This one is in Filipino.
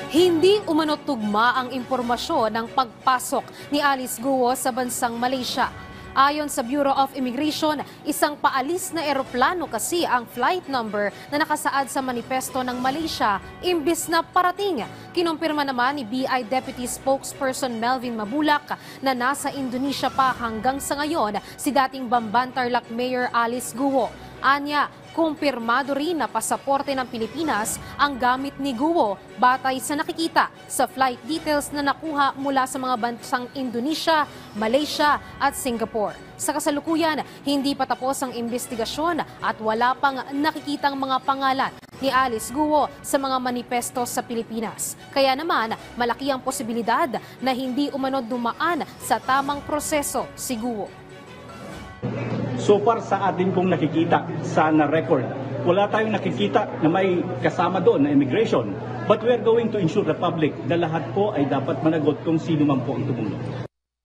Hindi umanot tugma ang impormasyon ng pagpasok ni Alice Guo sa bansang Malaysia. Ayon sa Bureau of Immigration, isang paalis na eroplano kasi ang flight number na nakasaad sa manifesto ng Malaysia imbis na parating. Kinumpirma naman ni BI Deputy Spokesperson Melvin Mabulak na nasa Indonesia pa hanggang sa ngayon si dating Bamban Tarlac Mayor Alice Guo. Anya, kumpirmado rin na pasaporte ng Pilipinas ang gamit ni Guo batay sa nakikita sa flight details na nakuha mula sa mga bansang Indonesia, Malaysia at Singapore. Sa kasalukuyan, hindi pa tapos ang investigasyon at wala pang nakikitang mga pangalan ni Alice Guo sa mga manifesto sa Pilipinas. Kaya naman, malaki ang posibilidad na hindi umano dumaan sa tamang proseso si Guo. So far sa atin pong nakikita sa record, wala tayong nakikita na may kasama doon na immigration. But we are going to ensure the public na lahat po ay dapat managot kung sino man po ang tumulong.